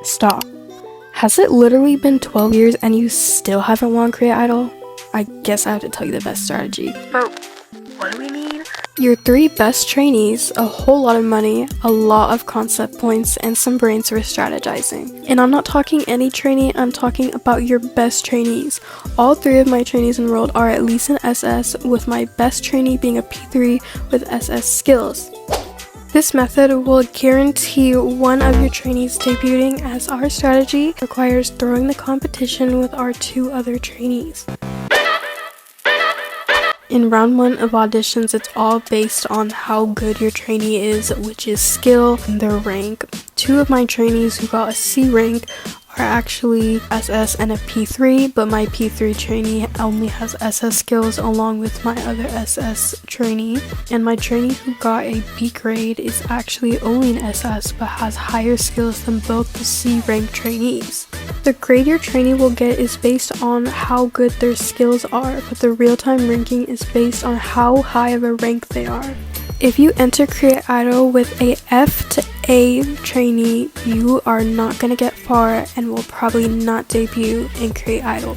Stop. Has it literally been 12 years and you still haven't won Create Idol? I guess I have to tell you the best strategy. But what do we need? Your 3 best trainees, a whole lot of money, a lot of concept points, and some brains for strategizing. And I'm not talking any trainee, I'm talking about your best trainees. All 3 of my trainees enrolled are at least an SS, with my best trainee being a P3 with SS skills. This method will guarantee one of your trainees debuting, as our strategy requires throwing the competition with our 2 other trainees. In round 1 of auditions, it's all based on how good your trainee is, which is skill and their rank. 2 of my trainees who got a C rank are actually SS and a P3, but my P3 trainee only has SS skills along with my other SS trainee. And my trainee who got a B grade is actually only an SS but has higher skills than both the C rank trainees. The grade your trainee will get is based on how good their skills are, but the real-time ranking is based on how high of a rank they are. If you enter Create Idol with a F to A trainee, you are not going to get far and will probably not debut in Create Idol.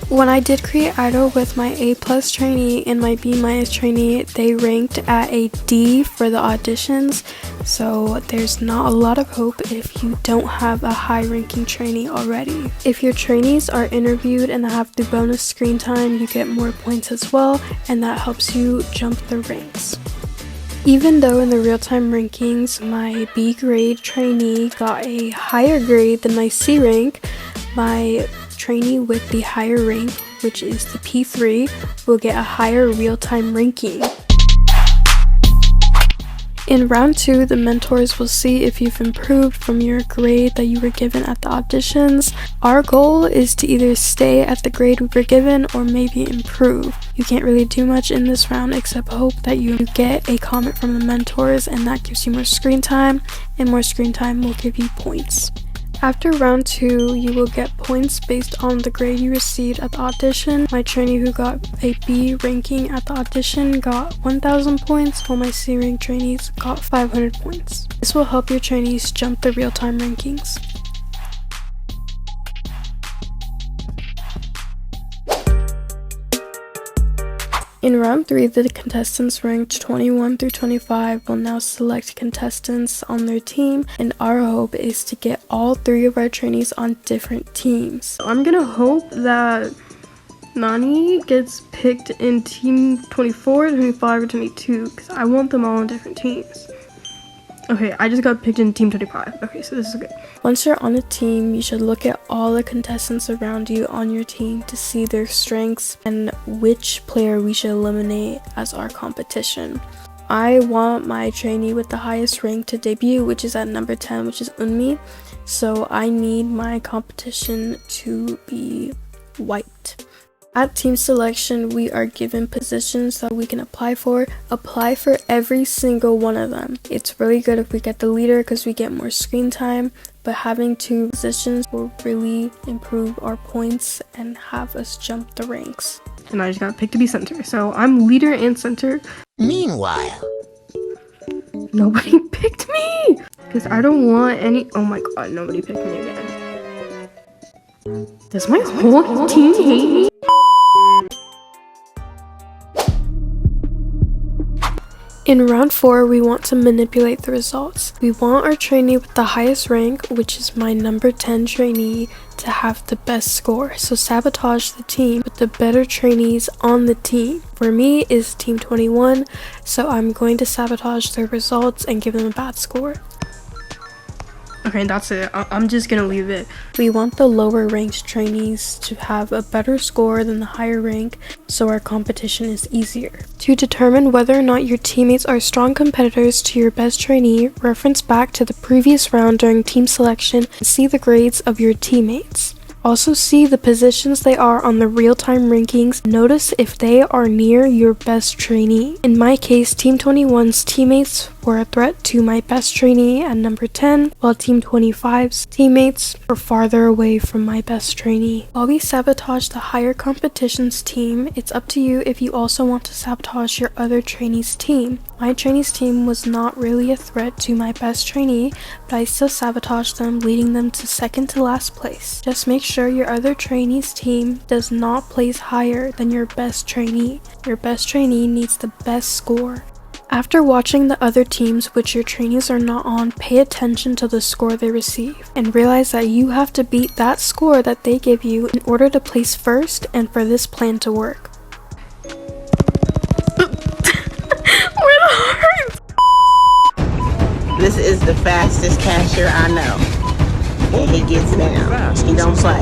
When I did Create Idol with my A+ trainee and my B- trainee, they ranked at a D for the auditions, so there's not a lot of hope if you don't have a high ranking trainee already. If your trainees are interviewed and have the bonus screen time, you get more points as well, and that helps you jump the ranks. Even though in the real-time rankings, my B grade trainee got a higher grade than my C rank, my trainee with the higher rank, which is the P3, will get a higher real-time ranking. In round 2, the mentors will see if you've improved from your grade that you were given at the auditions. Our goal is to either stay at the grade we were given or maybe improve. You can't really do much in this round except hope that you get a comment from the mentors, and that gives you more screen time, and more screen time will give you points. After round 2, you will get points based on the grade you received at the audition. My trainee who got a B ranking at the audition got 1,000 points, while my C rank trainees got 500 points. This will help your trainees jump the real-time rankings. In round 3, the contestants ranked 21 through 25 will now select contestants on their team, and our hope is to get all 3 of our trainees on different teams. I'm gonna hope that Nani gets picked in team 24, 25, or 22, because I want them all on different teams. Okay, I just got picked in team 25. Okay, so this is good. Once you're on a team, you should look at all the contestants around you on your team to see their strengths and which player we should eliminate as our competition. I want my trainee with the highest rank to debut, which is at number 10, which is Unmi. So I need my competition to be wiped. At team selection, we are given positions that we can apply for. Apply for every single one of them. It's really good if we get the leader because we get more screen time, but having 2 positions will really improve our points and have us jump the ranks. And I just got picked to be center, so I'm leader and center. Meanwhile, Nobody picked me! Because I don't want any— oh my god, nobody picked me again. Does my whole team hate me? In round 4, we want to manipulate the results. We want our trainee with the highest rank, which is my number 10 trainee, to have the best score. So sabotage the team with the better trainees on the team. For me is team 21, so I'm going to sabotage their results and give them a bad score. Okay, that's it. I'm just gonna leave it. We want the lower ranked trainees to have a better score than the higher rank, so our competition is easier. To determine whether or not your teammates are strong competitors to your best trainee, reference back to the previous round during team selection and see the grades of your teammates. Also see the positions they are on the real-time rankings. Notice if they are near your best trainee. In my case, Team 21's teammates were a threat to my best trainee at number 10, while Team 25's teammates were farther away from my best trainee. While we sabotaged the higher competition's team, it's up to you if you also want to sabotage your other trainee's team. My trainee's team was not really a threat to my best trainee, but I still sabotaged them, leading them to second to last place. Just make sure your other trainee's team does not place higher than your best trainee. Your best trainee needs the best score. After watching the other teams which your trainees are not on, pay attention to the score they receive and realize that you have to beat that score that they give you in order to place first and for this plan to work. This is the fastest cashier I know. And he gets down. He don't play.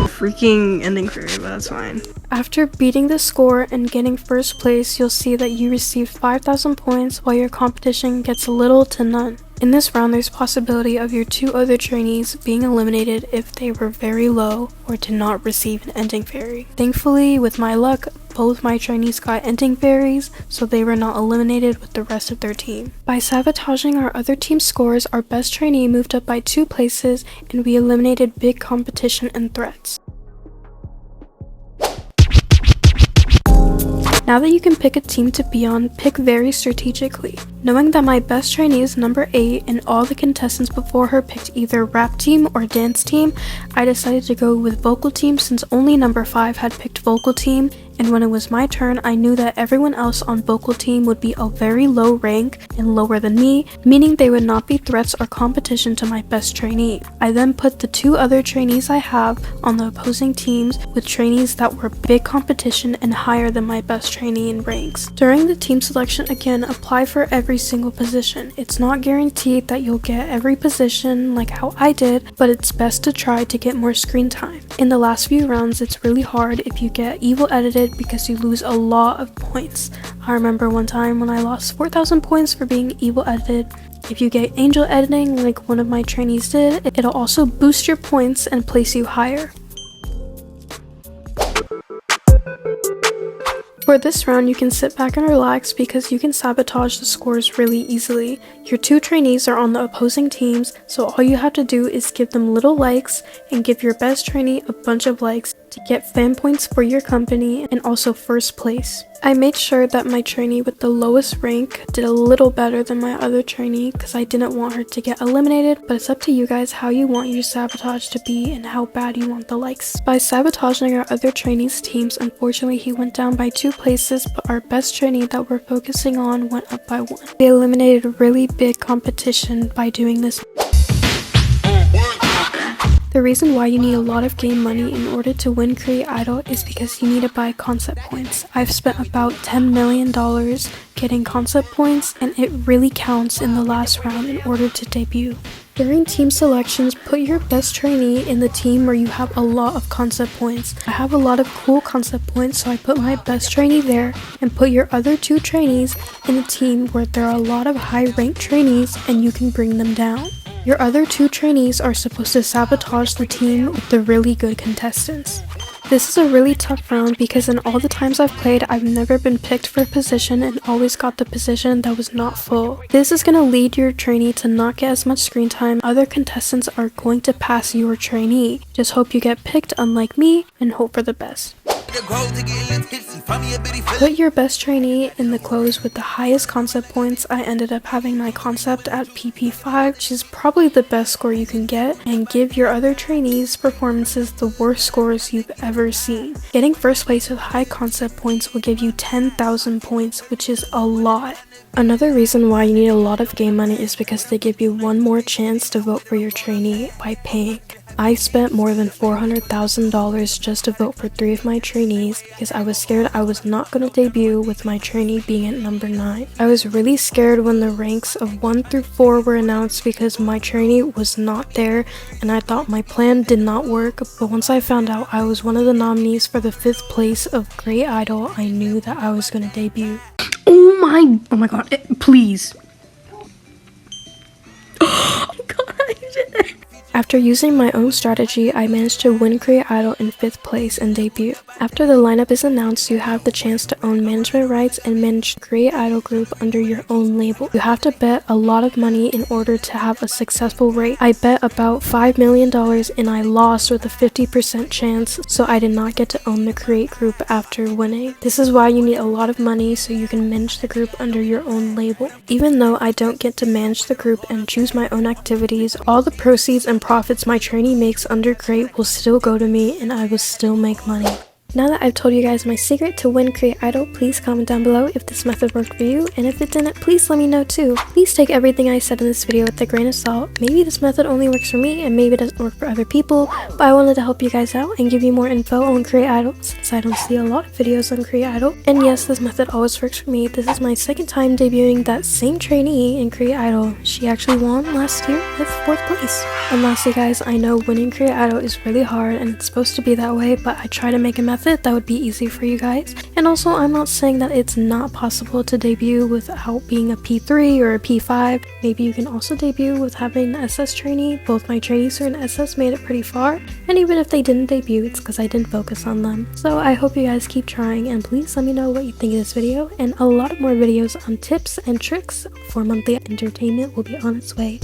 Freaking ending fairy, but that's fine. After beating the score and getting first place, you'll see that you received 5,000 points while your competition gets little to none. In this round, there's possibility of your two other trainees being eliminated if they were very low or did not receive an ending fairy. Thankfully, with my luck, both my trainees got ending fairies, so they were not eliminated with the rest of their team. By sabotaging our other team's scores, our best trainee moved up by 2 places and we eliminated big competition and threats. Now that you can pick a team to be on, pick very strategically. Knowing that my best trainee is number 8 and all the contestants before her picked either rap team or dance team, I decided to go with vocal team since only number 5 had picked vocal team, and when it was my turn, I knew that everyone else on vocal team would be a very low rank and lower than me, meaning they would not be threats or competition to my best trainee. I then put the 2 other trainees I have on the opposing teams with trainees that were big competition and higher than my best trainee in ranks. During the team selection, again, apply for every single position. It's not guaranteed that you'll get every position like how I did, but it's best to try to get more screen time. In the last few rounds, it's really hard if you get evil edited because you lose a lot of points. I remember one time when I lost 4,000 points for being evil edited. If you get angel editing like one of my trainees did, it'll also boost your points and place you higher. For this round, you can sit back and relax because you can sabotage the scores really easily. Your 2 trainees are on the opposing teams, so all you have to do is give them little likes and give your best trainee a bunch of likes to get fan points for your company and also first place. I made sure that my trainee with the lowest rank did a little better than my other trainee because I didn't want her to get eliminated, but it's up to you guys how you want your sabotage to be and how bad you want the likes. By sabotaging our other trainees' teams, unfortunately he went down by 2 places, but our best trainee that we're focusing on went up by 1. We eliminated a really big competition by doing this. The reason why you need a lot of game money in order to win Create Idol is because you need to buy concept points. I've spent about $10 million getting concept points, and it really counts in the last round in order to debut. During team selections, put your best trainee in the team where you have a lot of concept points. I have a lot of cool concept points, so I put my best trainee there and put your other 2 trainees in a team where there are a lot of high ranked trainees and you can bring them down. Your other 2 trainees are supposed to sabotage the team with the really good contestants. This is a really tough round because in all the times I've played, I've never been picked for a position and always got the position that was not full. This is going to lead your trainee to not get as much screen time. Other contestants are going to pass your trainee. Just hope you get picked, unlike me, and hope for the best. Put your best trainee in the clothes with the highest concept points. I ended up having my concept at PP5, which is probably the best score you can get, and give your other trainees' performances the worst scores you've ever seen. Getting first place with high concept points will give you 10,000 points, which is a lot. Another reason why you need a lot of game money is because they give you one more chance to vote for your trainee by paying. I spent more than $400,000 just to vote for 3 of my trainees because I was scared I was not going to debut with my trainee being at number 9. I was really scared when the ranks of 1 through 4 were announced because my trainee was not there and I thought my plan did not work, but once I found out I was one of the nominees for the 5th place of Great Idol, I knew that I was going to debut. Oh my god, please. Oh god, I did it. After using my own strategy, I managed to win Create Idol in 5th place and debut. After the lineup is announced, you have the chance to own management rights and manage the Create Idol group under your own label. You have to bet a lot of money in order to have a successful rate. I bet about $5 million and I lost with a 50% chance, so I did not get to own the Create group after winning. This is why you need a lot of money so you can manage the group under your own label. Even though I don't get to manage the group and choose my own activities, all the proceeds and profits my trainee makes under Create will still go to me and I will still make money. Now that I've told you guys my secret to win Create Idol, please comment down below if this method worked for you, and if it didn't, please let me know too. Please take everything I said in this video with a grain of salt. Maybe this method only works for me and maybe it doesn't work for other people, but I wanted to help you guys out and give you more info on Create Idol since I don't see a lot of videos on Create Idol. And yes, this method always works for me. This is my 2nd time debuting that same trainee in Create Idol. She actually won last year with 4th place. And lastly guys, I know winning Create Idol is really hard and it's supposed to be that way, but I try to make a method that would be easy for you guys. And also, I'm not saying that it's not possible to debut without being a P3 or a P5. Maybe you can also debut with having an SS trainee. Both my trainees who are in SS made it pretty far, and even if they didn't debut, it's because I didn't focus on them. So I hope you guys keep trying, and please let me know what you think of this video, and a lot more videos on tips and tricks for monthly entertainment will be on its way.